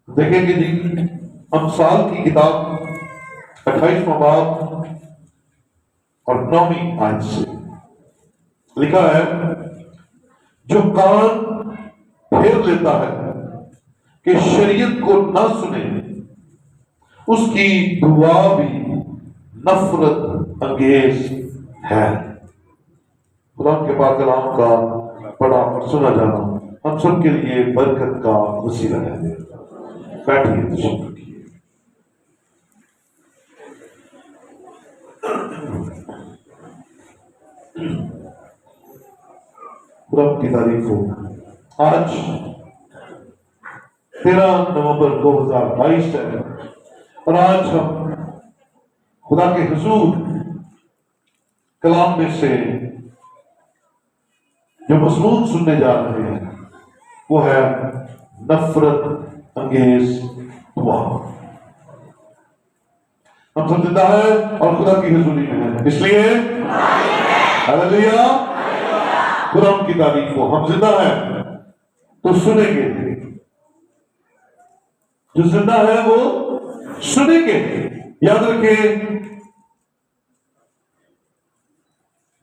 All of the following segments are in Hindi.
देखेंगे जी अमसाल की किताब 28वां बाब और 9वीं आयत से लिखा है, जो कान फेर लेता है कि शरीयत को ना सुने, उसकी दुआ भी नफरत अंगेज है। खुदा के पाक कलाम का पढ़ा और सुना जाना हम सब के लिए बरकत का वसीला है। बैठिए, तशरीफ रखिए। रब की तारीफ हो। आज 13 नवंबर 2022 है और आज हम खुदा के हुजूर कलाम में से जो मज़मून सुनने जा रहे हैं वो है नफरत अंगेज दुआ। हम सब जिंदा है और खुदा की हुजूरी में है, इसलिए हालेलुया, खुदा की तारीफ हो। हम जिंदा हैं तो सुनेंगे, जो जिंदा है वो सुनेंगे। याद रखें,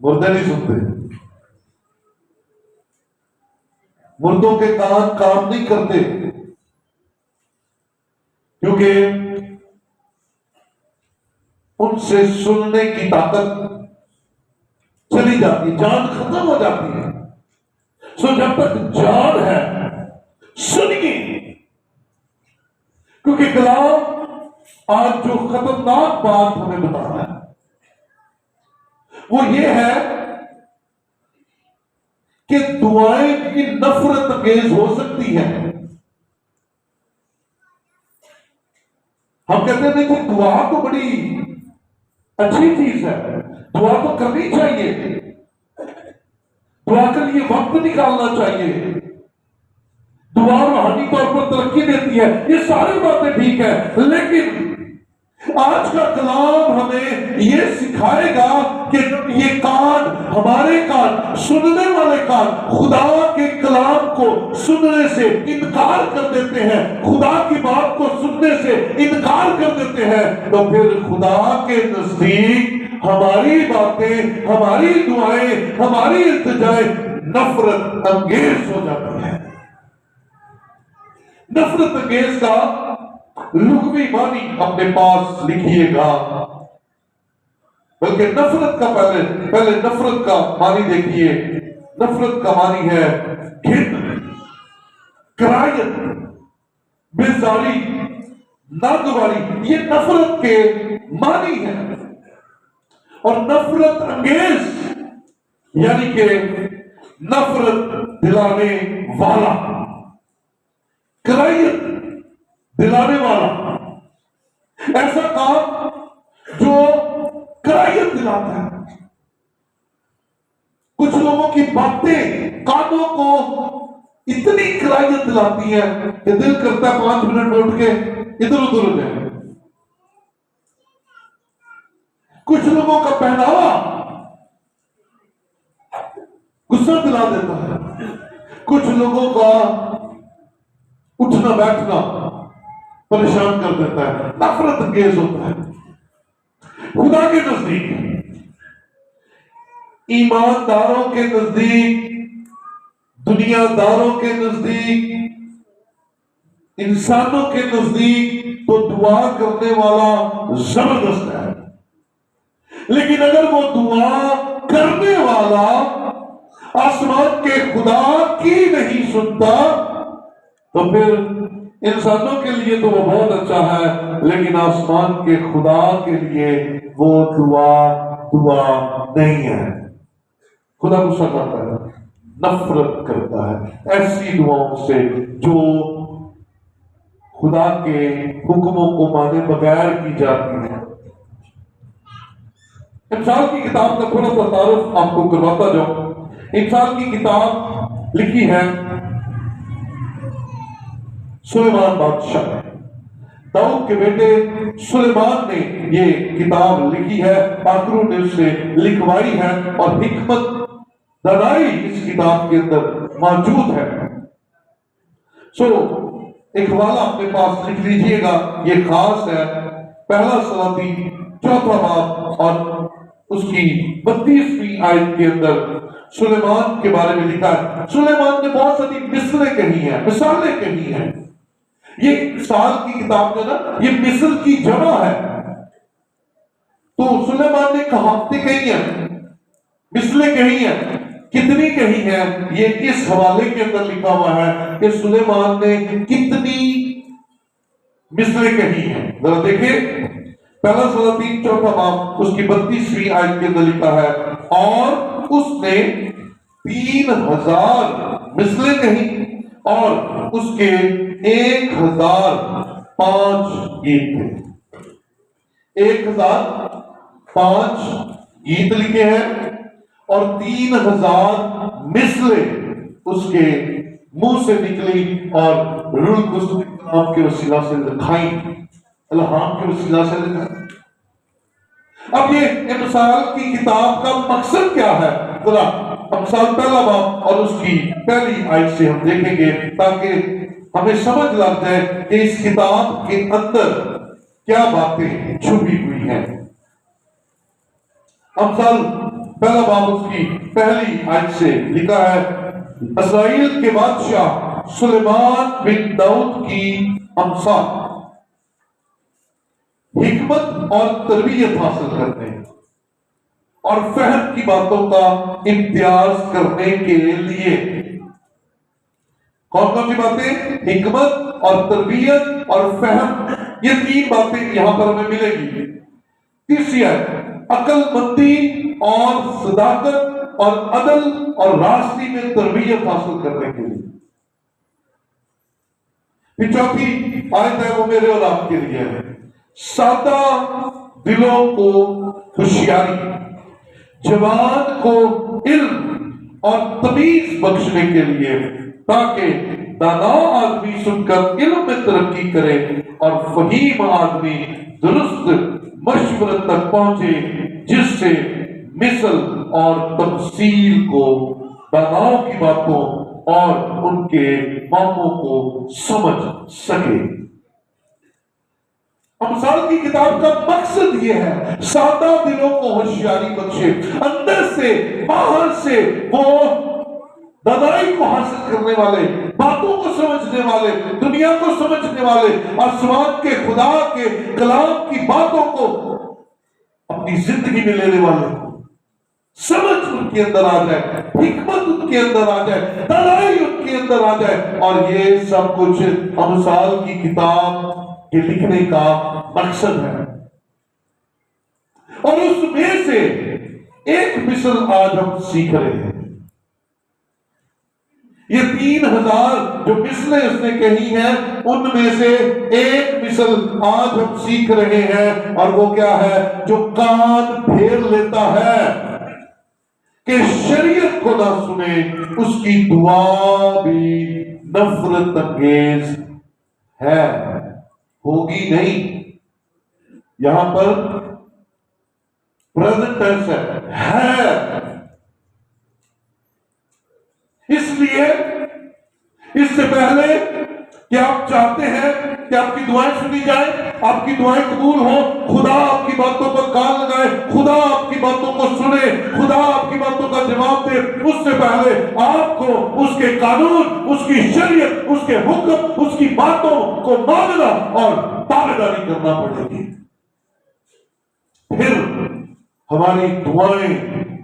मुर्दे नहीं सुनते, मुर्दों के कान काम नहीं करते, क्योंकि उनसे सुनने की ताकत चली जाती, जान खत्म हो जाती है। सो जब तक जान है सुनिए, क्योंकि कलाम आज जो खतरनाक बात हमें बता रहा है वो ये है कि दुआएं की नफरत अंगेज हो सकती है। हम कहते हैं कि दुआ तो बड़ी अच्छी चीज है, दुआ तो करनी चाहिए, दुआ के लिए वक्त निकालना चाहिए, दुआ रूहानी तौर पर तरक्की देती है, ये सारी बातें ठीक है। लेकिन आज का कलाम हमें ये सिखाएगा कि ये कान, हमारे कान, सुनने वाले कान खुदा के कलाम को सुनने से इनकार कर देते हैं, खुदा की बात को सुनने से इनकार कर देते हैं, तो फिर खुदा के नजदीक हमारी बातें, हमारी दुआएं, हमारी इल्तिजाएं नफरत अंगेज हो जाती है। नफरत अंगेज का लुग़वी मानी अपने पास लिखिएगा, बल्कि नफरत का पहले नफरत का मानी देखिए। नफरत का मानी है घिन, करायत, बेजारी, नागवारी, ये नफरत के मानी है। और नफरत अंगेज यानी कि नफरत दिलाने वाला, करायत दिलाने वाला, ऐसा काम जो करायत दिलाता है। कुछ लोगों की बातें कानों को इतनी करायत दिलाती है कि दिल करता है 5 मिनट उठ के इधर उधर हो जाए। कुछ लोगों का पहनावा गुस्सा दिला देता है, कुछ लोगों का उठना बैठना परेशान कर देता है, नफरत अंगेज होता है। खुदा के नजदीक, ईमानदारों के नजदीक, दुनियादारों के नजदीक, इंसानों के नजदीक तो दुआ करने वाला जबरदस्त है, लेकिन अगर वो दुआ करने वाला आसमान के खुदा की नहीं सुनता तो फिर इंसानों के लिए तो वो बहुत अच्छा है, लेकिन आसमान के खुदा के लिए वो दुआ नहीं है। खुदा गुस्सा करता है, नफरत करता है ऐसी दुआओं से जो खुदा के हुक्मों को माने बगैर की जाती है। इंसान की किताब का थोड़ा सा तारुफ आपको करवाता जाऊं। इंसान की किताब लिखी है सुलेमान बादशाह ने, दाऊद के बेटे सुलेमान ने ये किताब लिखी है, पाकरू ने उसे लिखवाई है और हिकमत दनाई इस किताब के अंदर मौजूद है। एक हवाला अपने पास लिख लीजिएगा, ये खास है। पहला सलाती चौथा बाब और उसकी 32वीं आयत के अंदर सुलेमान के बारे में लिखा है। सुलेमान ने बहुत सारी मिसलें कही हैं, मिसालें कही हैं। ये साल की किताब जो ना, ये मिसल की जमा है। तो सुलेमान ने कहावतें कही हैं, मिसलें कही हैं। कितनी कही है, ये इस हवाले के अंदर लिखा हुआ है कि सुलेमान ने कितनी मिसलें कही हैं। जरा देखिए, पहला सलातीन चौथा बाब उसकी 32वीं आयत के अंदर लिखा है, और उसने 3000 मिसलें कही और उसके 1005 गीत थे। 1005 गीत लिखे हैं और 3000 मिसलें उसके मुंह से निकली और रूह कुद्दूस के वसीला से लिखाई, इल्हाम के वसीला से लिखाई। अब ये अमसाल की किताब का मकसद क्या है? जरा अमसाल पहला बाब और उसकी पहली आयत से हम देखेंगे, ताकि हमें समझ लग जाए कि इस किताब के अंदर क्या बातें छुपी हुई हैं। अमसाल पहला बाब उसकी पहली आयत से लिखा है, इस्राएल के बादशाह सुलेमान बिन दाऊद की अमसाल, हिकमत और तरबियत हासिल करने और फहम की बातों का इम्तियाज करने के लिए। कौन कौन सी बातें? हिकमत और तरबियत और फहम, ये तीन बातें यहां पर हमें मिलेगी। तीसरी है अक्लमंदी और सदाकत और अदल और रास्ते में तरबियत हासिल करने के लिए। फिर चौथी आयत है, वो मेरे और आपके लिए है, सादा दिलों को होशियारी, जवान को इल्म और तमीज बख्शने के लिए, ताकि दाना आदमी सुनकर इल्म में तरक्की करे और फहीम आदमी दुरुस्त मशवरत तक पहुंचे, जिससे मिसल और तफसील को, दानाओं की बातों और उनके मामों को समझ सके। अमसाल की किताब का मकसद यह है, सादा दिलों को होशियारी बख्शे, अंदर से बाहर से वो दानाई को हासिल करने वाले, बातों को समझने वाले, दुनिया को समझने वाले, आसमान के खुदा के कलाम की बातों को अपनी जिंदगी में लेने वाले, समझ उनके अंदर आ जाए, हिकमत उनके अंदर आ जाए, दानाई उनके अंदर आ जाए। और ये सब कुछ अमसाल की किताब के लिखने का मकसद है। और उसमें से एक मिसल आज हम सीख रहे हैं। ये 3000 जो मिसलें उसने कही हैं, उनमें से एक मिसल आज हम सीख रहे हैं, और वो क्या है? जो कान फेर लेता है कि शरीयत को ना सुने, उसकी दुआ भी नफरत अंगेज है, होगी नहीं। यहां पर प्रेजेंट टेंस है। इसलिए इससे पहले कि आप चाहते हैं कि आपकी दुआएं सुनी जाए, आपकी दुआएं कबूल हो, खुदा आपकी बातों पर कान लगाए, खुदा आपकी बातों को सुने, खुदा आपकी बातों का जवाब दे, उससे पहले आपको उसके कानून, उसकी शरीयत, उसके हुक्म, उसकी बातों को मानना और ताबेदारी करना पड़ेगी। फिर हमारी दुआएं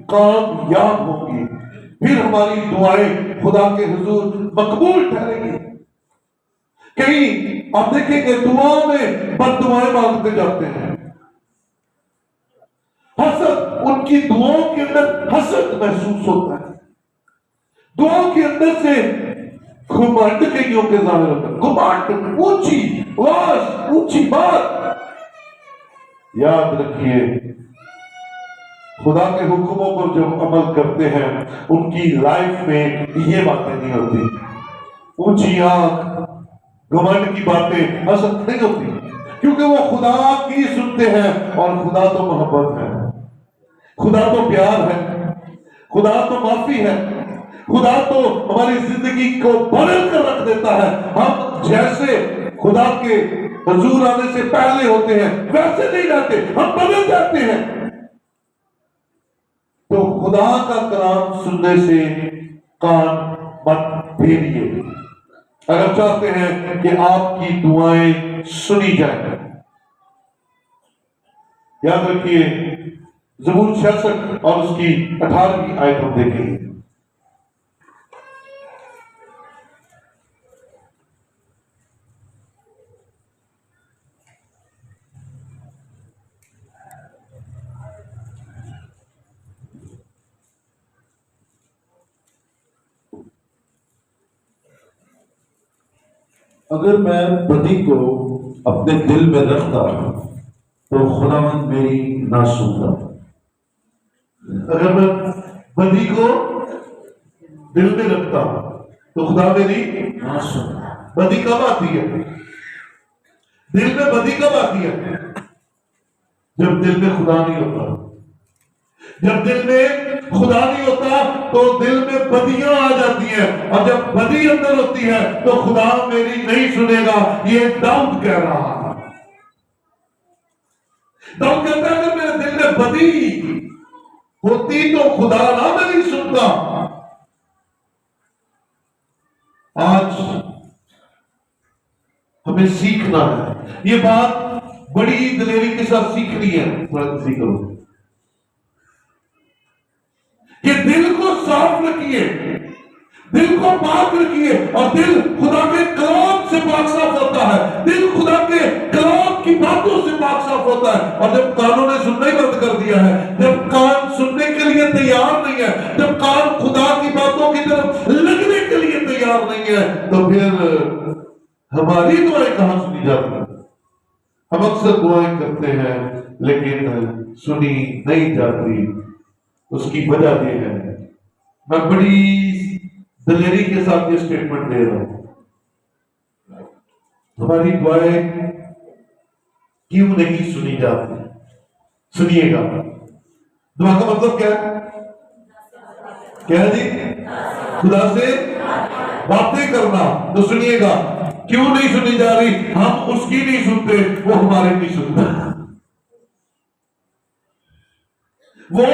कामयाब होंगी, फिर हमारी दुआएं खुदा के हुजूर मकबूल ठहरेंगी। कई आप देखेंगे दुआ में बद्दुआएं मांगते जाते हैं, हसद, उनकी दुआओं के अंदर हसद महसूस होता है, दुआओं के अंदर से घुमांड कईयों के जाहिर होता है, घुमांड, ऊंची आवाज, ऊंची बात। याद रखिए, खुदा के हुक्मों पर जो अमल करते हैं उनकी लाइफ में ये बातें नहीं होती, ऊंची आंख, घमंड की बातें, हसद नहीं होती, क्योंकि वो खुदा की सुनते हैं। और खुदा तो मोहब्बत है, खुदा तो प्यार है, खुदा तो माफी है, खुदा तो हमारी जिंदगी को बदल कर रख देता है। हम जैसे खुदा के हुजूर आने से पहले होते हैं वैसे नहीं रहते, हम बदल जाते हैं। तो खुदा का कलाम सुनने से कान मत फेरिए अगर चाहते हैं कि आपकी दुआएं सुनी जाए। याद रखिए ज़बूर 66 और उसकी 18वीं आयत हम देखेंगे। अगर मैं बदी को अपने दिल में रखता तो खुदावंद मेरी ना सुनता। अगर मैं बदी को दिल में रखता तो खुदा मेरी ना सुनता। बदी कब आती है? दिल में बदी कब आती है? जब दिल में खुदा नहीं होता। जब दिल में खुदा नहीं होता तो दिल में बदियां आ जाती हैं, और जब बदी अंदर होती है तो खुदा मेरी नहीं सुनेगा। ये दाऊद कह रहा है। दाऊद कहता है अगर मेरे दिल में बदी होती तो खुदा ना मेरी सुनता। आज हमें सीखना है, ये बात बड़ी दिलेरी के साथ सीखनी है। थोड़ा सीखो कि दिल को साफ रखिए, दिल को पाक रखिए, और दिल खुदा के कलाम से पाक साफ होता है। दिल खुदा के कलाम की बातों से पाक साफ होता है। और जब कानों ने सुनना ही बंद कर दिया है, जब कान सुनने के लिए तैयार नहीं है, जब कान खुदा की बातों की तरफ लगने के लिए तैयार नहीं है, तो फिर हमारी दुआएं कहां सुनी जाती है? हम अक्सर दुआएं करते हैं लेकिन सुनी नहीं जाती। उसकी वजह यह है, मैं बड़ी दिलेरी के साथ ये स्टेटमेंट दे रहा हूं, हमारी दुआएं क्यों नहीं सुनी जाती? सुनिएगा, दुआ का मतलब क्या है? क्या है जी? खुदा से बातें करना। तो सुनिएगा, क्यों नहीं सुनी जा रही? हम उसकी नहीं सुनते, वो हमारे नहीं सुनता। वो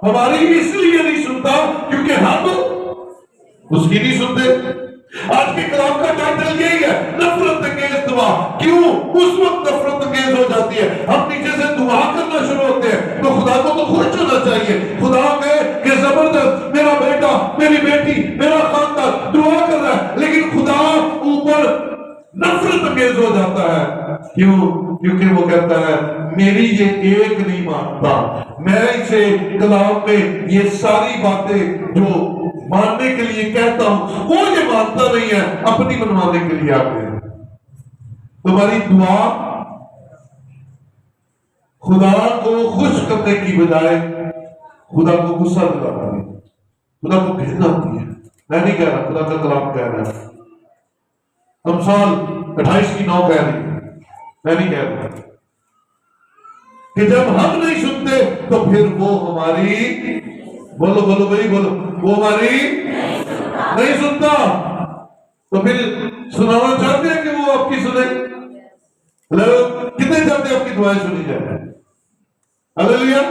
हमारी इसलिए नहीं सुनता क्योंकि हम उसकी नहीं सुनते। आज के कलाम का टाइटल यही है, नफरत अंगेज दुआ। क्यों उस वक्त नफरत अंगेज हो जाती है? हम नीचे से दुआ करना शुरू होते हैं तो खुदा को तो खुश होना चाहिए। खुदा कहे कि जबरदस्त, मेरा बेटा, मेरी बेटी, मेरा खानदान दुआ कर रहा है, लेकिन खुदा ऊपर नफरत अंगेज हो जाता है। क्यों? क्योंकि वो कहता है मेरी ये एक नहीं मानता, मैं इसे कलाम में ये सारी बातें जो मानने के लिए कहता हूं वो ये मानता नहीं है, अपनी मनवाने के लिए आते हैं। तुम्हारी दुआ खुदा को खुश करने की बजाय खुदा को गुस्सा दिलाती है, खुदा को घिन आती है। मैं नहीं कह रहा, खुदा का कलाम कह रहा है। अमसाल 28:9 कह रही है, मैं नहीं कह रहा कि जब हम नहीं सुनते तो फिर वो हमारी, बोलो बोलो भाई बोलो, वो हमारी नहीं सुनता। तो फिर सुनाना चाहते हैं कि वो आपकी सुने? हेलो, कितने चाहते हैं आपकी दुआएं सुनी जाए? हालेलुया।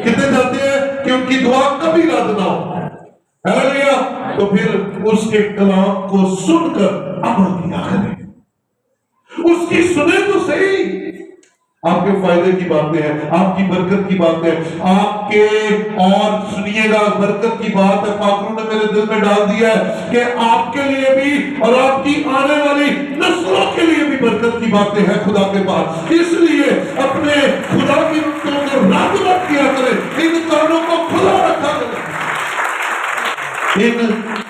कितने चाहते हैं कि उनकी दुआ कभी रद्द ना हो? हालेलुया। तो फिर उसके कलाम को सुनकर अमल किया करें, उसकी सुने तो सही। आपके फायदे की बातें हैं, आपकी बरकत की बातें हैं, आपके, और सुनिएगा बरकत की बात है, पाकरू ने मेरे दिल में डाल दिया है कि आपके लिए भी और आपकी आने वाली नस्लों के लिए भी बरकत की बातें हैं खुदा के पास। इसलिए अपने खुदा की रुतों को रद्द मत किया करें, इन कानों को खुला रखा करें, इन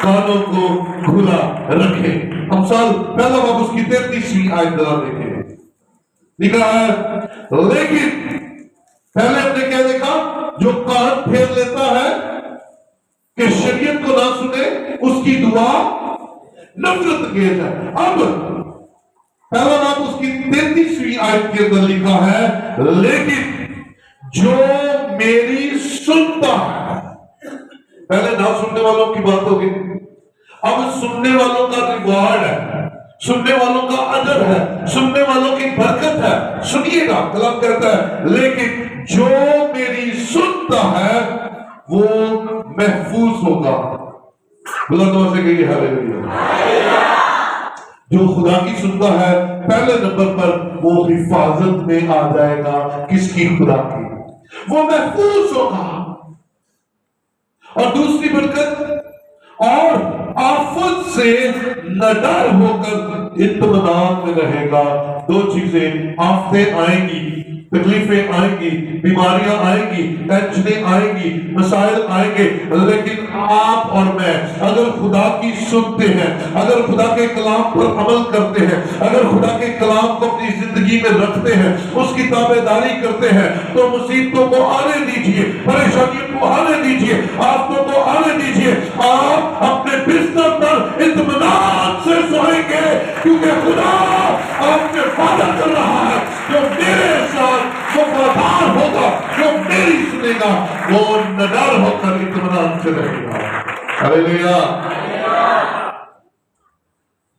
कानों को खुला रखें। अमसाल पहला बाब उसकी 33वीं आयत जरा देखें। लिखा है, लेकिन पहले हमने क्या देखा? जो कान फेर लेता है कि शरीयत को ना सुने, उसकी दुआ नफरत अंगेज है। अब पहला बाब उसकी 33वीं आयत के अंदर लिखा है, लेकिन जो मेरी सुनता है। पहले ना सुनने वालों की बात होगी, अब सुनने वालों का रिवॉर्ड है, सुनने वालों का अजर है, सुनने वालों की बरकत है। सुनिएगा, कलाम कहता है लेकिन जो मेरी सुनता है वो महफूज होगा। बुलंद से कहिए हालेलुया। जो खुदा की सुनता है पहले नंबर पर वो हिफाजत में आ जाएगा। किसकी? खुदा की। वो महफूज होगा। और दूसरी बरकत, और आफत से नडर होकर इत्मीनान में रहेगा। दो चीजें, आफतें आएंगी, तकलीफें आएंगी, बीमारियां आएंगी, टेंशनें आएंगी, मसाइल आएंगे, लेकिन आप और मैं अगर खुदा की सुनते हैं, अगर खुदा के कलाम पर अमल करते हैं, अगर खुदा के कलाम को अपनी जिंदगी में रखते हैं, उसकी ताबेदारी करते हैं, तो मुसीबतों को आने दीजिए, परेशानियों को आने दीजिए, आफतों को आने दीजिए। आप अपने बिस्तर पर इत्मीनान से सोएंगे, क्योंकि खुदा आपसे वादा कर रहा है जो मेरे साथ वफादार होगा, जो मेरी सुनेगा, वो नडर होकर इत्मीनान से रहेगा। हालेलुया।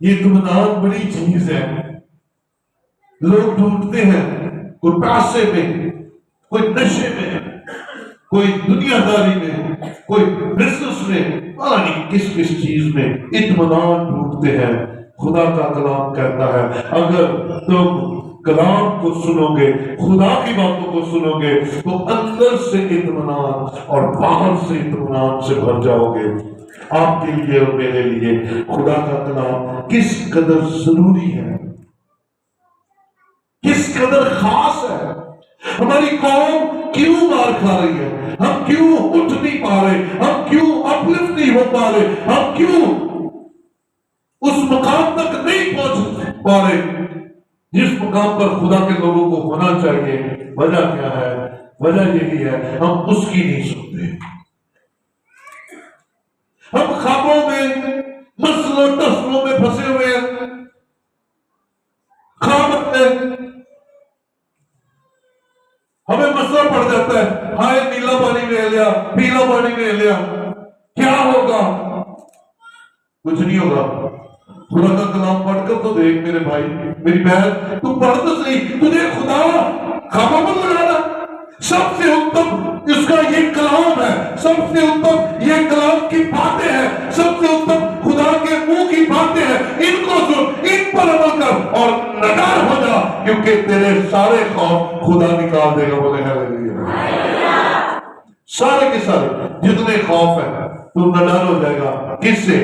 ये इत्मीनान बड़ी चीज है। लोग ढूंढते हैं, कोई पैसे में, कोई नशे में, कोई दुनियादारी में, कोई बिजनेस में, पता नहीं किस किस चीज में इत्मीनान ढूंढते हैं। खुदा का कलाम कहता है अगर तुम कलाम को सुनोगे, खुदा की बातों को सुनोगे, तो अंदर से इत्मीनान और बाहर से इत्मीनान से भर जाओगे। आपके लिए और मेरे लिए खुदा का कलाम किस कदर जरूरी है, किस कदर खास है। हमारी कौम क्यों मार खा रही है, हम क्यों उठ नहीं पा रहे, हम क्यों अपलिफ्ट नहीं हो पा रहे, हम क्यों उस मुकाम तक नहीं पहुंच पा रहे जिस मुकाम पर खुदा के लोगों को होना चाहिए। वजह क्या है? वजह यही है, हम उसकी नहीं सुनते। हम ख्वाबों में, मसलों तस्लों में फंसे हुए हैं। ख्वाब में हमें मसला पड़ जाता है, हाय नीला पानी ले लिया, पीला पानी ले लिया, क्या होगा? कुछ नहीं होगा। खुदा का कलाम पढ़कर तो देख मेरे भाई, मेरी बहन, तू पढ़ तो सही, तुझे खुदा खाबा मत लगाना। सबसे उत्तम इसका ये कलाम है, सबसे उत्तम ये कलाम की बातें हैं, सबसे उत्तम खुदा के मुंह की बातें हैं। इनको सुन, इन पर अमल कर और नडर हो जा, क्योंकि तेरे सारे खौफ खुदा निकाल देगा। बोले हालेलुया। सारे के सारे जितने खौफ है तू नडर हो जाएगा। किससे?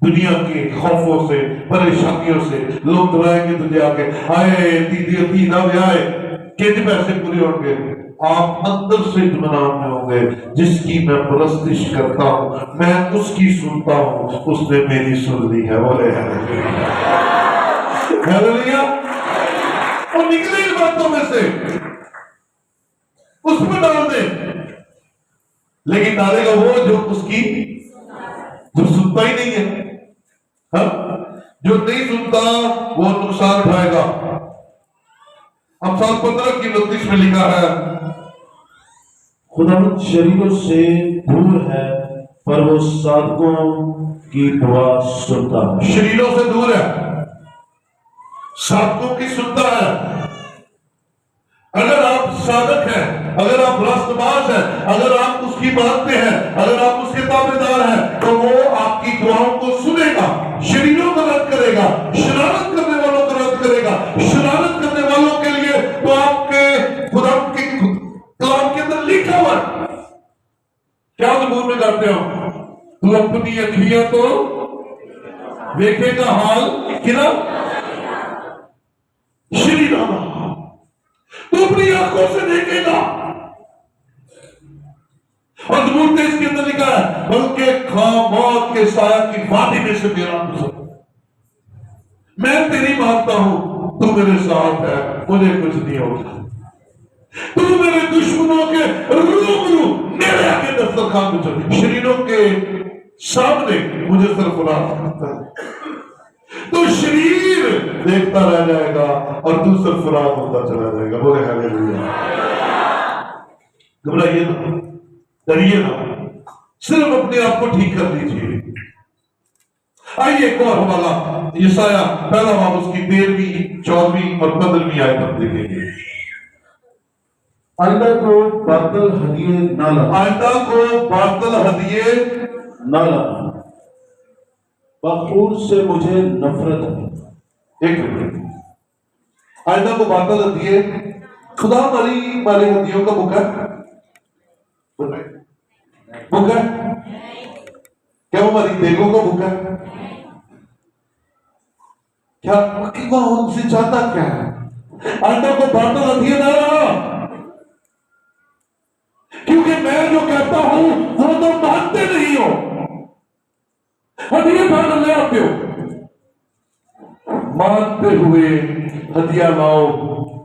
दुनिया के खौफों से, परेशानियों से। लोग डराएंगे तुझे आके, हाय दीदी ना ब्याह कितने पैसे पूरे होंगे। आप अंदर से इत्मीनान में होंगे, जिसकी मैं परस्तिश करता हूं, मैं उसकी सुनता हूं, उसने मेरी सुन ली है। बोले हालेलुया। और निकले इन बातों में से उस पर डाल दे, लेकिन डालेगा वो जो उसकी, जो सुनता ही नहीं है। हाँ? जो नहीं सुनता वो नुकसान उठाएगा। अमसाल 15 की 29 में लिखा है, खुदावंद शरीरों से दूर है पर वो साधकों की दुआ सुनता है। शरीरों से दूर है, साधकों की सुनता है। अगर आप साधक हैं, अगर आप रास्तबाज हैं, अगर आप उसकी मानते हैं, अगर आप उसके ताबेदार हैं, तो वो आपकी दुआओं को सुनेगा। शरीरों को रद्द करेगा, शरारत करने वालों को रद्द करेगा। शरारत करने वालों के लिए तो आपके खुदा के कलाम के अंदर लिखा हुआ है। क्या ज़बूर में गाते हो? तू अपनी अखियां तो देखेगा हाल किना शरीर, तू अपनी आंखों से देखेगा। और ज़बूर में इसके अंदर लिखा है, बल्कि मौत के साया की वादी में से मेरा गुजर, मैं तेरी मानता हूं, तू मेरे साथ है, मुझे कुछ नहीं होगा। तू मेरे दुश्मनों के रूबरू मेरे आगे दस्तरखान में चल, शरीरों के सामने मुझे सरफराज करता है। तो शरीर देखता रह जाएगा और तू सरफराज होता चला जाएगा। बोले हालेलुया। घबराइए ना, डरिए ना, सिर्फ अपने आप को ठीक कर लीजिए। आइए एक और हवाला यशाया पहला बाब उसकी 13वीं 14वीं और 15वीं आयत हम देखेंगे। आइंदा को बातल हदिये न लाना, आइंदा को बातल हदिये न लाना, बखूर से मुझे नफरत है। एक मिनट, आइंदा को बातल हदिये खुदा हमारे हदियों का बुक है क्या? वो हमारी देगों का बुक है क्या? वो हमसे चाहता क्या है? आइंदा को बातल हदिये ना लाना, क्योंकि मैं जो कहता हूं वो तो मानते नहीं हो। हदिया भाग ले आते हो, मानते हुए हदिया लाओ,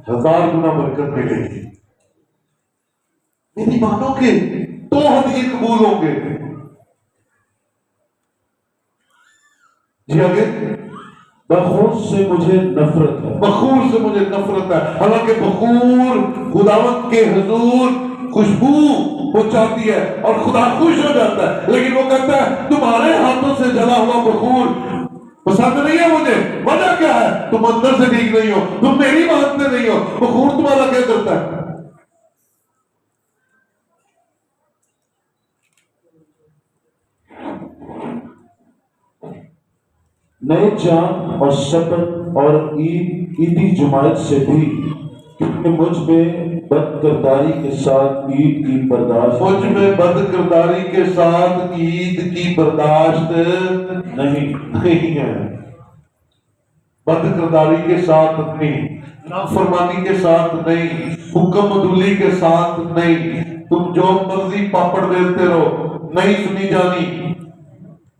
1000 गुना बरकत मिलेगी। यदि मानोगे तो हदिये कबूल होंगे। जी आगे, बखूर से मुझे नफरत है। बखूर से मुझे नफरत है। हालांकि बखूर खुदावंत के हुजूर खुशबू पहुंचाती है और खुदा खुश हो जाता है, लेकिन वो कहता है तुम्हारे हाथों से जला हुआ बखूर पसंद नहीं है मुझे। वजह क्या है? तुम अंदर से ठीक नहीं हो, तुम मेरी मानते नहीं हो। बखूर तुम्हारा क्या करता है? नए चांद और शपथ और ईदी जुमायत से भी, क्योंकि मुझ में बदकिरदारी के साथ ईद की बर्दाश्त, मुझ में बदकिरदारी के साथ ईद की बर्दाश्त नहीं है। बदकिरदारी के साथ नहीं, नाफरमानी के साथ नहीं, हुक्म अदूली के साथ नहीं। तुम जो मर्जी पापड़ बेलते रहो, नहीं सुनी जानी।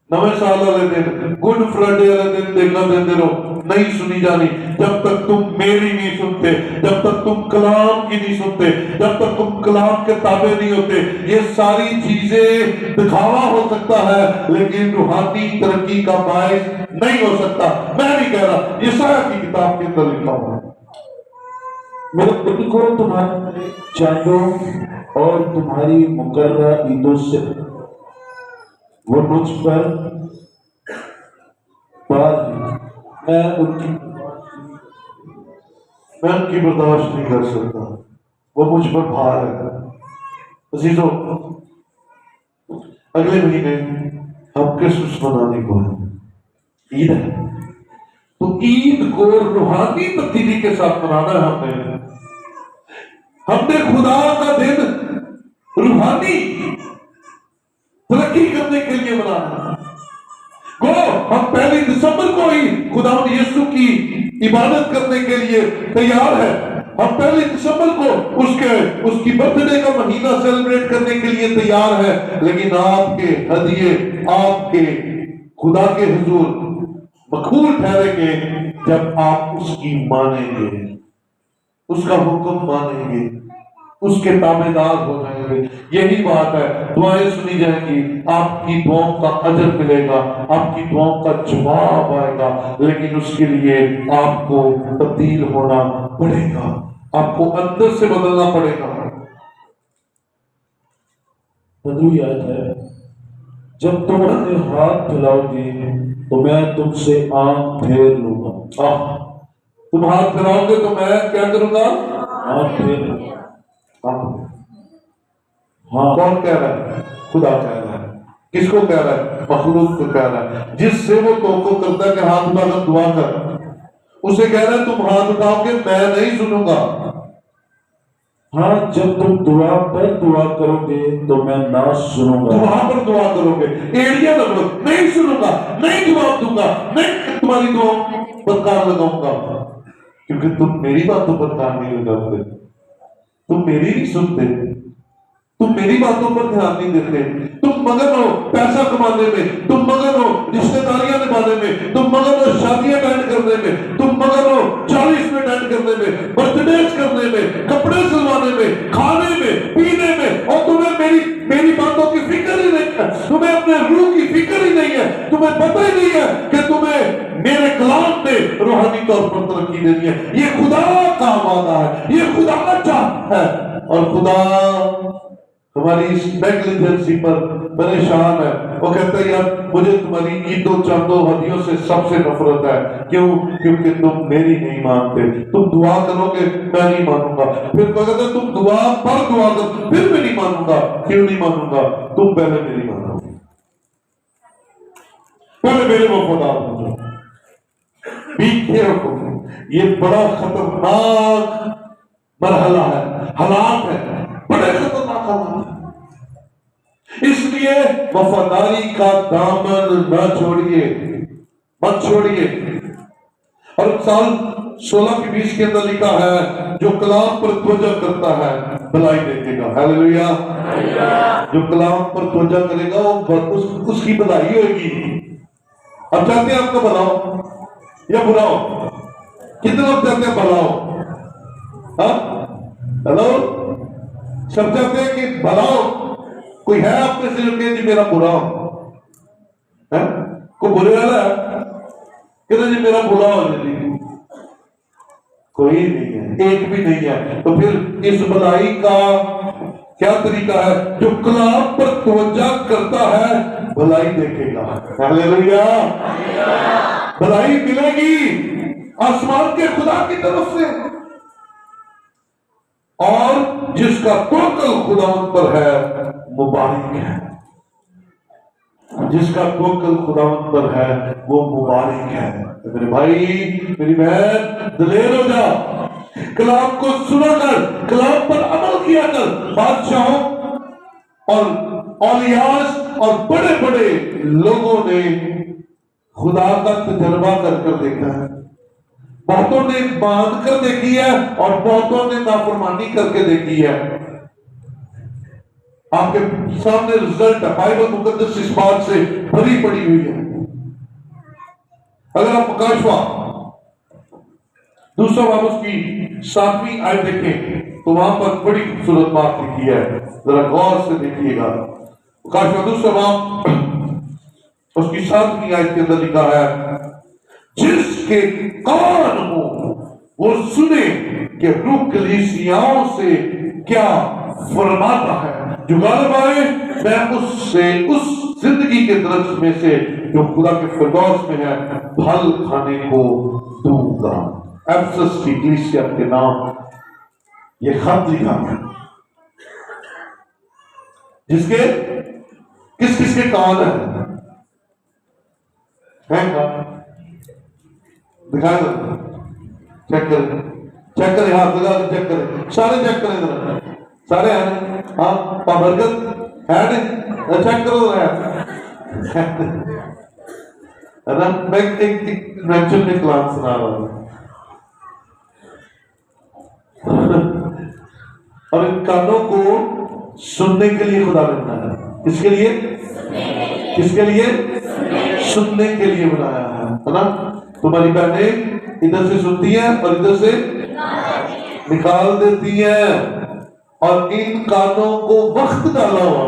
नवे साल वाले दिन, गुड फ्राइडे वाले दिन देखना देते रहो, नहीं सुनी जानी। जब तक तुम मेरी नहीं सुनते, जब तक तुम कलाम की नहीं सुनते, जब तक तुम कलाम के ताबे नहीं होते। ये सारी चीजें दिखावा हो सकता है, लेकिन रूहानी तरक्की का बायस नहीं हो सकता। मैं नहीं कह रहा, यशाया की किताब के अंदर लिखा हुआ है। मेरे दिल को तुम्हारे चांदों और तुम्हारी मुकर्रा ईदों से वो मुझ पर पार है। मैं उनकी बर्दाश्त नहीं कर सकता, वो मुझ पर भार है। अजीजों, अगले महीने हम क्रिसमस मनाने को है, ईद है। तो ईद को रूहानी तब्दीली के साथ मनाना है। हमने खुदा का दिन रूहानी तरक्की करने के लिए मनाना। गो हम 1 दिसंबर को ही खुदा यीशु की इबादत करने के लिए तैयार है। हम 1 दिसंबर को उसकी बर्थडे का महीना सेलिब्रेट करने के लिए तैयार है। लेकिन आपके हदिये आपके खुदा के हुजूर मकबूल ठहरेंगे जब आप उसकी मानेंगे, उसका हुक्म मानेंगे, उसके ताबेदार हो जाएंगे। यही बात है, दुआएं सुनी जाएंगी, आपकी दुआओं का अजर मिलेगा, आपकी दुआओं का जवाब आएगा। लेकिन उसके लिए आपको तब्दील होना पड़ेगा, आपको अंदर से बदलना पड़ेगा। 15वीं आयत है, जब तुम अपने हाथ फैलाओगे तो मैं तुमसे आंख फेर लूंगा। तुम हाथ फैलाओगे तो मैं क्या करूंगा? आंख फेर लूंगा। हाँ, कौन कह रहा है? खुदा कह रहा है। किसको कह रहा है? मखलूक को कह रहा है, जिससे वो तोको करता है कि हाथ उठाकर दुआ कर, उसे कह रहा है तुम हाथ उठाओगे मैं नहीं सुनूंगा। हाँ, जब तुम दुआ पर दुआ करोगे तो मैं ना सुनूंगा। वहां पर दुआ करोगे, एड़िया लगो, नहीं सुनूंगा, नहीं जवाब दूंगा, नहीं तुम्हारी दुआ पर कान लगाऊंगा, क्योंकि तुम मेरी बातों पर कान नहीं लगाओगे, तुम मेरी नहीं सुनते, तुम मेरी बातों पर ध्यान नहीं देते। तुम मगन हो पैसा कमाने में, तुम मगन हो रिश्तेदारियां निभाने में, तुम मगन हो शादियां अटेंड करने में, तुम मगन हो 40 में अटेंड करने में, बर्थडेज करने में, कपड़े सिलवाने में, खाने में, पीने में, और तुम्हें मेरी बातों की फिक्र ही नहीं है, तुम्हें अपने रूह की फिक्र ही नहीं है, तुम्हें पता ही नहीं है कि तुम्हें मेरे कलाम में रूहानी तौर पर तरक्की देनी है। ये खुदा का वादा है, ये खुदा का चाहता है। और खुदा हमारी इस नेग्लिजेंसी पर परेशान है। वो कहता है यार मुझे तुम्हारी ईदों चांदों हदियों से सबसे नफरत है। क्यों? क्योंकि तुम मेरी नहीं मानते। तुम दुआ करोगे मैं नहीं मानूंगा। फिर कोई कहता है तुम दुआ करो फिर भी नहीं मानूंगा। क्यों नहीं मानूंगा? तुम पहले मेरी मानो, पहले मेरे वफादार हो जाओ। Be careful. ये बड़ा खतरनाक मरहला है, हालात है, बड़े खतरनाक हालात है। इसलिए वफादारी का दामन न छोड़िए, मत छोड़िए। और साल 16 की 20 के अंदर लिखा है जो कलाम पर तवज्जो करता है भलाई देखेगा। हालेलुया। जो कलाम पर तवज्जो करेगा वो उसकी भलाई होगी। अब चाहते हैं आपका भला हो या बुरा हो? कितने लोग चाहते हैं भला हो? हाँ, हेलो, सब चाहते हैं कि भला हो। कोई है आपने से जो कहे जी मेरा बुरा हो? है कोई बुरे वाला है? कहते जी मेरा बुरा हो जी? कोई नहीं है, एक भी नहीं है। तो फिर इस भलाई का क्या तरीका है? जो कलाम पर तवज्जो करता है भलाई देखेगा। हालेलुया। भलाई मिलेगी आसमान के खुदा की तरफ से। और जिसका तवक्कुल खुदावंद पर है मुबारक है। जिसका तवक्कुल खुदावंद पर है वो मुबारक है। मेरे भाई मेरी बहन दिलेर हो जा, कलाम को सुना कर, कलाम पर अमल किया कर। बादशाहों और औलियास और बड़े बड़े लोगों ने खुदा का तजर्बा कर देखा है। बहुतों ने बांध कर देखी है और बहुतों ने नाफरमानी करके देखी है। आपके सामने रिजल्ट है। बाइबल मुकद्दस इस बात से भरी पड़ी हुई है। अगर आप प्रकाशवाक्य दूसरा बाब उसकी 7वीं आयत देखें तो वहां पर बड़ी खूबसूरत बात लिखी है, जरा गौर से देखिएगा। प्रकाशवाक्य दूसरा बाब उसकी 7वीं आयत के अंदर लिखा है जिसके कान हो वो सुने कि रूह कलीसियाओं से क्या फरमाता है। जो गालिब आए मैं उससे उस जिंदगी के दरख्त में से जो खुदा के फिरदौस में है फल खाने को दूंगा। एफेसस की कलीसिया के नाम ये खत लिखा है। जिसके किस किसके कान है कान? दिखाए दो, चेक करें हाथ लगा के चेक करें, सारे चेक करें जरा, सारे हैं। हाँ बरकत है नहीं, चेक करो है ना। मैं एक इन्वेंशन में क्लास सुना रहा हूँ और इन कानों को सुनने के लिए खुदा ने बनाया है। किसके लिए? किसके लिए? सुनने के लिए बनाया है ना। तुम्हारी बहनें इधर से सुनती हैं और इधर से निकाल देती हैं। और इन कानों को वक्त डाला हुआ,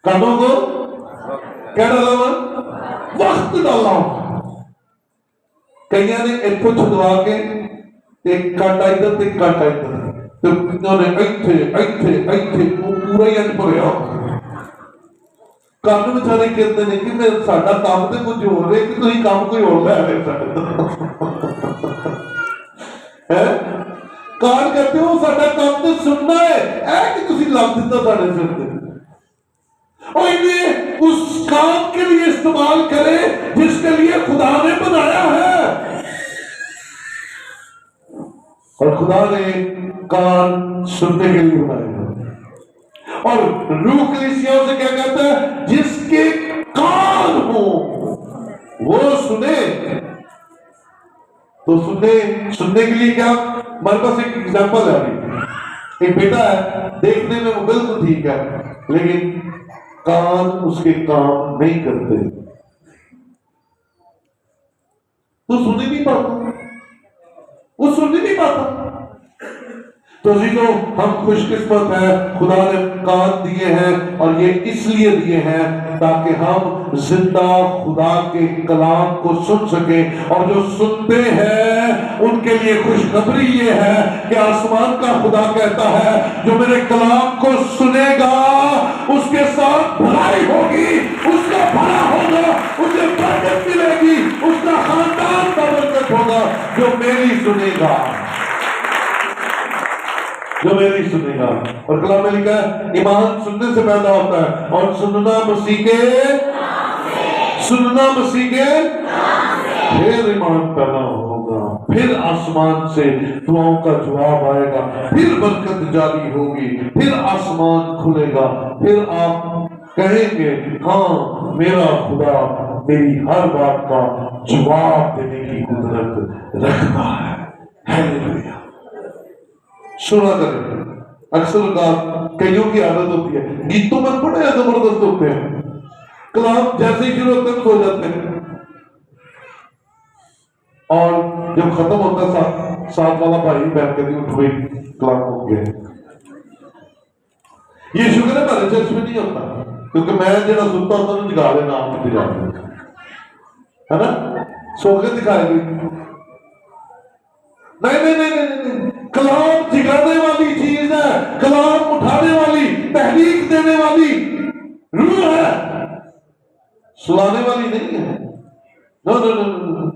कानों को क्या डाला हुआ? वक्त डाला हुआ। कईया ने इतो छुदवा के एक कांटा इधर एक कांटा इधर, तो उन्होंने ऐथे पूरा ही अंत भरिया। कान बेचारे कहते हैं कि मैं साडा काम तो कुछ हो रहा है कि तुम काम कोई और लै रहे है। कान कहते हो साडा काम तो सुनना है कि तुम लग दिता साडे सिर पे। और इन्हें उस काम के लिए इस्तेमाल करे जिसके लिए खुदा ने बनाया है। और खुदा ने कान सुनने के लिए बनाया है। और रूह कलीसियाओं से क्या कहता है? जिसके कान हो वो सुने। तो सुनने के लिए क्या? हमारे पास एक एग्जांपल है। अभी एक बेटा है, देखने में वो बिल्कुल ठीक है लेकिन कान उसके काम नहीं करते, तो सुन ही नहीं पाता, वो सुन ही नहीं पाता। तो जीजो, हम खुशकिस्मत हैं, खुदा ने कान दिए हैं और ये इसलिए दिए हैं ताकि हम जिंदा खुदा के कलाम को सुन सके। और जो सुनते हैं उनके लिए खुशखबरी ये है कि आसमान का खुदा कहता है जो मेरे कलाम को सुनेगा उसके साथ भलाई होगी, उसका भला होगा, उसे बरकत मिलेगी, उसका खानदान का बरकत होगा जो मेरी सुनेगा, जो मेरी सुनेगा। और कलाम में लिखा है ईमान सुनने से पैदा होता है और सुनना मसीह के फिर ईमान पैदा होगा, फिर आसमान से दुआओं का जवाब आएगा, फिर बरकत जारी होगी, फिर आसमान खुलेगा, फिर आप कहेंगे हाँ मेरा खुदा मेरी हर बात का जवाब देने की कुदरत रखता है। हालेलुया। सुना करें। अक्सर कईयों की आदत होती है, गीतों में बड़े जबरदस्त होते हैं, कलाम जैसे ही शुरू होते हैं हो जाते हैं और जब खत्म होता है साथ वाला भाई बैठ के उठ गई कलाम हो गए। ये शुक्र है मेरे चर्च में नहीं होता, क्योंकि मैं जरा सुनता होता तो दिखा देना आप दिखा है ना, सो के दिखाएगी। नहीं नहीं नहीं नहीं नहीं, कलाम जिगाने वाली चीज है, कलाम उठाने वाली, तहरीक देने वाली रूह है, सुलाने वाली नहीं है। नो नो नो नो,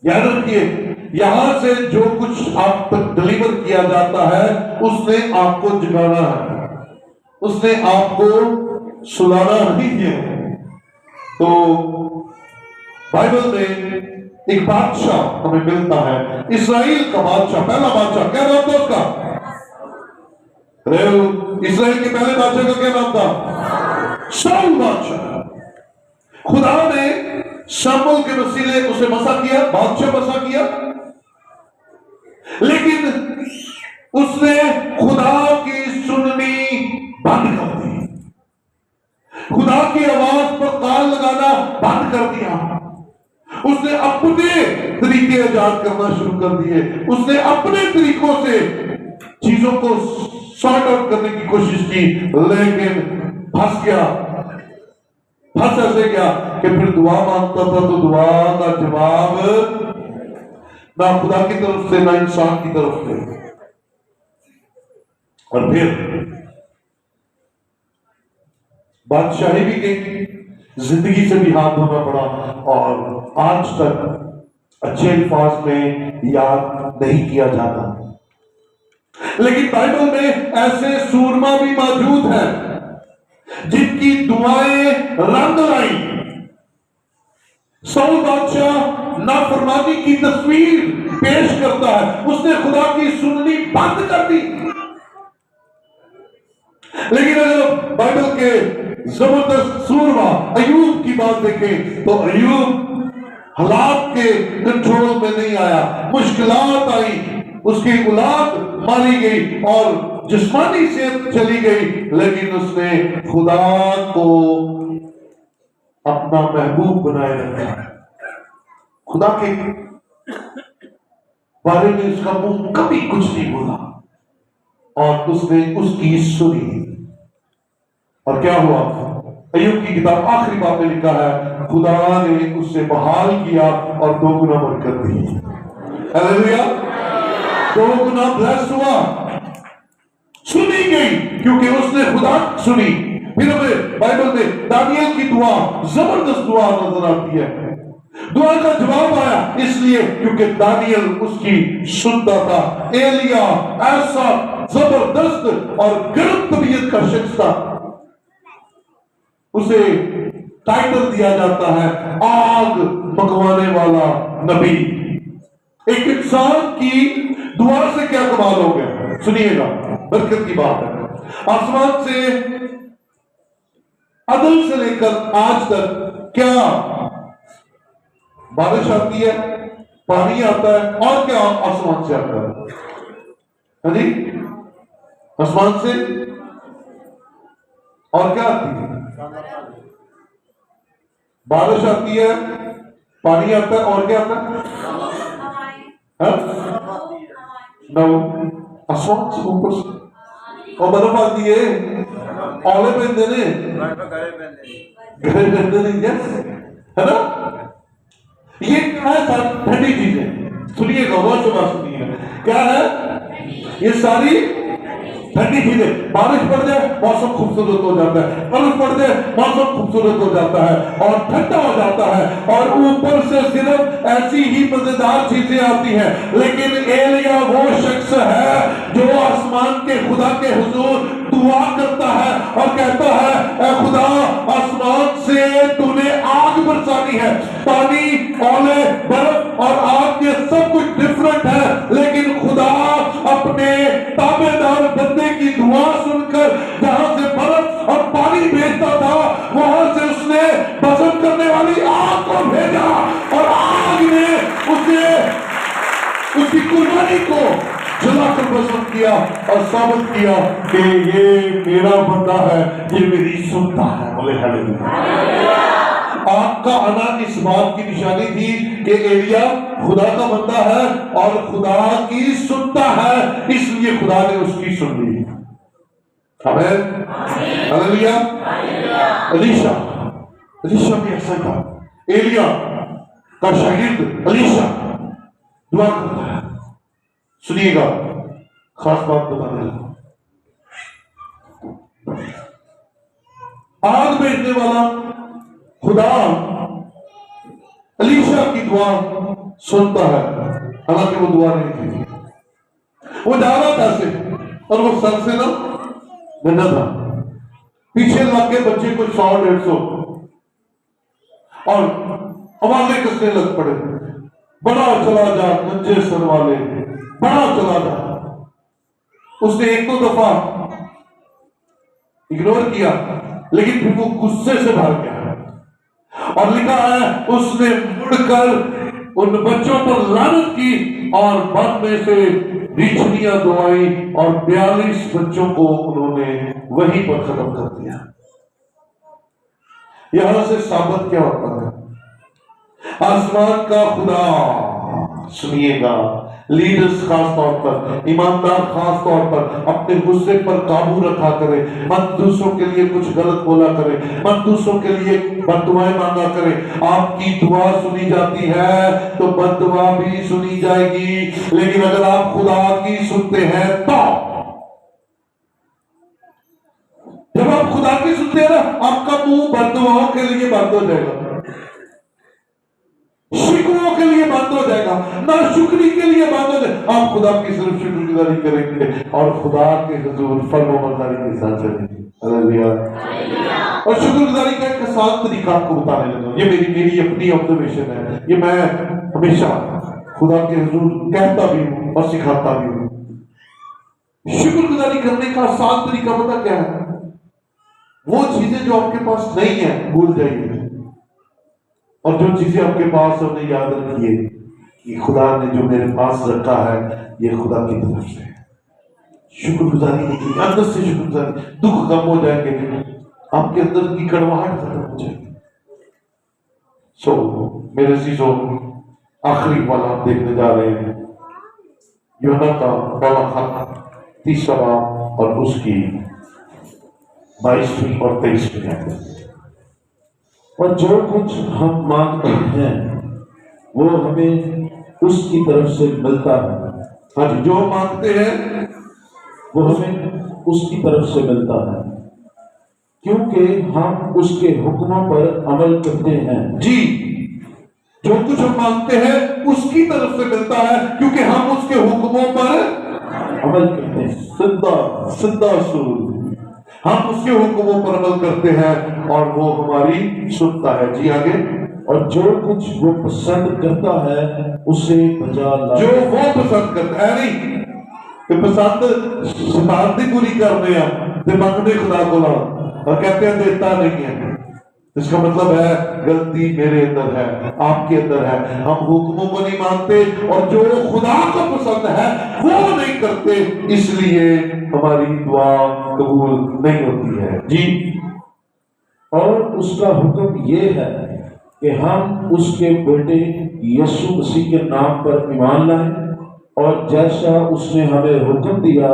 याद रखिए यहां से जो कुछ आप तक डिलीवर किया जाता है उसने आपको जगाना है, उसने आपको सुलाना नहीं है। तो बाइबल में एक बादशाह हमें मिलता है, इस्राएल का बादशाह, पहला बादशाह, क्या नाम था उसका? इस्राएल के पहले बादशाह का क्या नाम था? शाऊल बादशाह। खुदा ने शमूएल के वसीले उसे मसा किया, बादशाह मसा किया, लेकिन उसने खुदा की सुननी बंद कर दी, खुदा की आवाज पर कान लगाना बंद कर दिया, उसने अपने तरीके इजाद करना शुरू कर दिए, उसने अपने तरीकों से चीजों को सॉर्ट आउट करने की कोशिश की, लेकिन फंस गया। फंस ऐसे गया कि फिर दुआ मांगता था तो दुआ का जवाब ना खुदा की तरफ से ना इंसान की तरफ से, और फिर बादशाही भी गई, जिंदगी से भी हाथ धोना पड़ा और आज तक अच्छे अल्फाज में याद नहीं किया जाता। लेकिन बाइबल में ऐसे सूरमा भी मौजूद हैं जिनकी दुआएं रंग लाई। शाऊल बादशाह नाफरमानी की तस्वीर पेश करता है, उसने खुदा की सुननी बंद कर दी। लेकिन अगर बाइबल के जबरदस्त सूरमा अयूब की बात देखें तो अयूब हालात के कंट्रोल में नहीं आया, मुश्किलात आई, उसकी औलाद मारी गई और जिस्मानी सेहत चली गई, लेकिन उसने खुदा को अपना महबूब बनाए रखा। खुदा के बारे में उसका मुंह कभी कुछ नहीं बोला और उसने उसकी सुनी। और क्या हुआ? अय्यूब की किताब आखिरी बात में लिखा है खुदा ने उससे बहाल किया और 2 गुना बरकत दी। हालेलुया, 2 गुना ब्लेस हुआ, सुनी गई क्योंकि उसने खुदा सुनी। फिर हमें बाइबल में दानियल की दुआ, जबरदस्त दुआ नजर आती है। दुआ का जवाब आया इसलिए क्योंकि दानियल उसकी सुनता था। एलिया ऐसा जबरदस्त और गर्म तबीयत का शख्स था, उसे टाइटल दिया जाता है आग मंगवाने वाला नबी। एक इंसान की दुआ से क्या कमाल हो गया, सुनिएगा, बरकत की बात है। आसमान से अदल से लेकर आज तक क्या बारिश आती है, पानी आता है, और क्या आसमान से आता है? हाँ जी, आसमान से और क्या आती है? बारिश आती है, पानी आता है, और क्या आता है? नौ आसमान से ऊपर से और बर्फ आती है औले पहनते ने गहरे पहनते नहीं है ना। ये क्या है? सारी ठंडी चीजें सुनिएगा, बहुत से बात सुनिएगा। क्या है ये? सारी ठंडी चीजें। बारिश पड़ जाए मौसम खूबसूरत हो जाता है, बर्फ पड़ जाए मौसम खूबसूरत हो जाता है और ठंडा हो जाता है, और ऊपर से सिर्फ ऐसी ही मजेदार चीजें आती हैं। लेकिन एलिया वो शख्स है जो आसमान के खुदा के हुजूर दुआ करता है और कहता है, ऐ खुदा, आसमान से तूने आग बरसानी है। पानी, ओले, बर्फ और आग ये सब कुछ डिफरेंट है, लेकिन खुदा अपने ताबेदार बंदे की दुआ सुनकर जहां से बर्फ और पानी भेजता था, वहां से उसने बसम करने वाली आग को भेजा, और आग ने उसकी कुर्बानी को जलाकर बसम किया और साबित किया कि ये मेरा बंदा है, ये मेरी सुनता है। बोले हालेलुया। आग का आना इस बात की निशानी थी कि एलिया खुदा का बंदा है और खुदा की सुनता है, इसलिए खुदा ने उसकी सुन ली। आमीन, हालेलुया। एलीशा भी ऐसा था। एलिया का शागिर्द एलीशा दुआ करता है। सुनिएगा, खास बात बताने लगा। आग भेजने वाला खुदा एलीशा की दुआ सुनता है, हालांकि वो दुआ नहीं थी। वो जा रहा था से, और वो सर से ना गंदा था। पीछे लग के बच्चे को 100-150 और आवाजें कसने लग पड़े, बड़ा चला जा गंजे सर वाले, बड़ा चला जा। उसने एक दो दफा इग्नोर किया, लेकिन फिर वो गुस्से से भर गया, और लिखा है उसने मुड़कर उन बच्चों पर लानत की और मन में से रीछनियां दुआई, और 42 बच्चों को उन्होंने वहीं पर खत्म कर दिया। यहां से साबित क्या होता है? आसमान का खुदा, सुनिएगा, लीडर्स खास तौर पर, ईमानदार खास तौर पर अपने गुस्से पर काबू रखा करे, मत दूसरों के लिए कुछ गलत बोला करे, मत दूसरों के लिए बद्दुआएं मांगा करे। आपकी दुआ सुनी जाती है तो बद्दुआ भी सुनी जाएगी, लेकिन अगर आप खुदा की सुनते हैं तो, जब आप खुदा की सुनते हैं ना, आपका मुंह बद्दुआओं के लिए बंद हो जाएगा, शिकवों के लिए बंद हो जाएगा, ना शुक्री के लिए बंद हो जाएगा। आप खुदा की सिर्फ शुक्रगुजारी करेंगे और खुदा के हुजूर फर्माबरदारी के साथ चलेंगे। हालेलुया। और शुक्रगुजारी का एक आसान तरीका आपको बताने लगा। ये मेरी अपनी ऑब्जर्वेशन है, ये मैं हमेशा खुदा के हुजूर कहता भी हूं और सिखाता भी हूं। शुक्रगुजारी करने का आसान तरीका पता क्या है? वो चीजें जो आपके पास नहीं है भूल जाइए, और जो चीजें आपके पास है उन्हें याद रखिए कि खुदा ने जो मेरे पास रखा है ये खुदा की तरफ से है। शुक्रगुजारी देखिए, अंदर से शुक्रगुजारी, दुख कम हो जाएंगे, आपके अंदर की कड़वाहट खत्म हो जाएगी। मेरे चीजों, आखिरी वाला हम देखने जा रहे हैं, यूहन्ना का पहला खत 3 और उसकी 22वीं और 23वीं आयत। और जो कुछ हम मांगते हैं वो हमें उसकी तरफ से मिलता है। हाँ, जो मांगते हैं वो हमें उसकी तरफ से मिलता है, क्योंकि हम उसके हुक्मों पर अमल करते हैं। जी, जो कुछ हम मांगते हैं उसकी तरफ से मिलता है, क्योंकि हम उसके हुक्मों पर अमल करते हैं। सिद्धा असूल, हम उसके हुक्मों पर अमल करते हैं और वो हमारी सुनता है। जी आगे। और जो कुछ वो पसंद करता है उसे बजा लाता जो वो पसंद करता है, नहीं कि पसंद शैतान दी पूरी करने हैं ते मंगते खुदा को ला और कहते हैं देता नहीं है। इसका मतलब है गलती मेरे अंदर है, आपके अंदर है। हम हुक्मों को नहीं मानते और जो खुदा को पसंद है वो नहीं करते, इसलिए हमारी दुआ कबूल नहीं होती है। जी। और उसका हुक्म ये है कि हम उसके बेटे यीशु मसीह के नाम पर ईमान लाएं और जैसा उसने हमें हुक्म दिया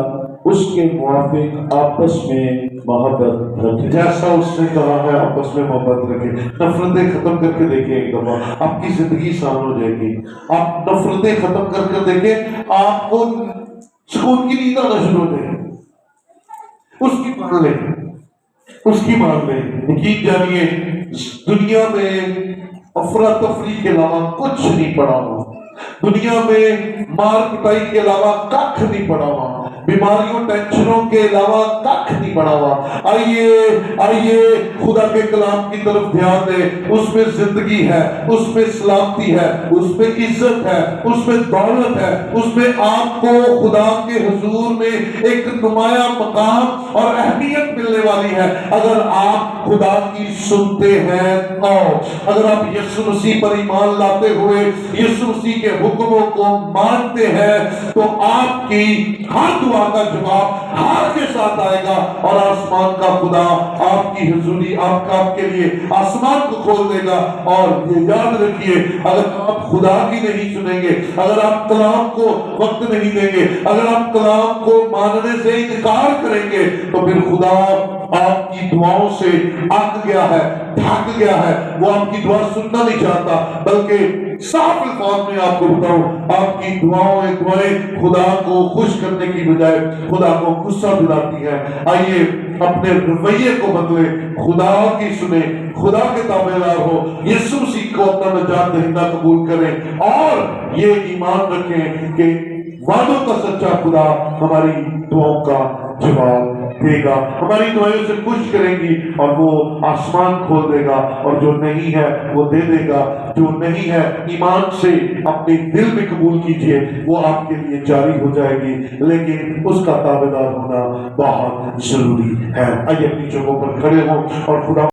उसके मुआफिक आपस में मोहब्बत रखें। जैसा उसने कहा है आपस में मोहब्बत रखें। नफरतें खत्म करके देखें, एक दफा आपकी जिंदगी आसान हो जाएगी। आप नफरतें खत्म करके देखें, आपको सुकून की नींद आना शुरू हो जाएगी। उसकी मान लें, उसकी मान लें। यकीन जानिए दुनिया में अफरा तफरी के अलावा कुछ नहीं पड़ा हुआ, दुनिया में मार पिटाई के अलावा कख नहीं पड़ा हुआ, बीमारियों टेंशनों के अलावा कख नहीं पड़ा हुआ। आइए आइए खुदा के कलाम की तरफ ध्यान दें। उसमें जिंदगी है, उसमें सलामती है, उसमें इज्जत है, उसमें दौलत है, उसमें आपको खुदा के हुजूर में एक नुमाया मकाम और अहमियत मिलने वाली है अगर आप खुदा की सुनते हैं तो। अगर आप यीशु मसीह पर ईमान लाते हुए यीशु मसीह के हुक्मों को मानते हैं तो आपकी हर दुआ का जवाब हार के साथ आएगा और आसमान का खुदा आपकी हुजूरी आपके लिए आसमान को खोल देगा। और ये याद रखिए, अगर आप खुदा की नहीं सुनेंगे, अगर आप कलाम को वक्त नहीं देंगे, अगर आप कलाम को मानने से इनकार करेंगे तो फिर खुदा आपकी दुआओं से अक गया है, थक गया है, वो आपकी दुआ सुनना नहीं चाहता। बल्कि साफ अल्फाज में आपको बताऊं, आपकी दुआएं खुदा को खुश करने की बजाय खुदा को गुस्सा दिलाती है। आइए अपने रवैये को बदले, खुदा की सुने, खुदा के ताबेदार हो, यीशु मसीह को अपना नजात दहिंदा कबूल करें और ये ईमान रखें कि वादों का सच्चा खुदा हमारी दुआओं का जवाब देगा, हमारी दुआओं से खुश करेंगी और वो आसमान खोल देगा और जो नहीं है वो दे देगा। जो नहीं है ईमान से अपने दिल में कबूल कीजिए, वो आपके लिए जारी हो जाएगी, लेकिन उसका ताबेदार होना बहुत जरूरी है। आइए अपनी जगहों पर खड़े हो और खुदा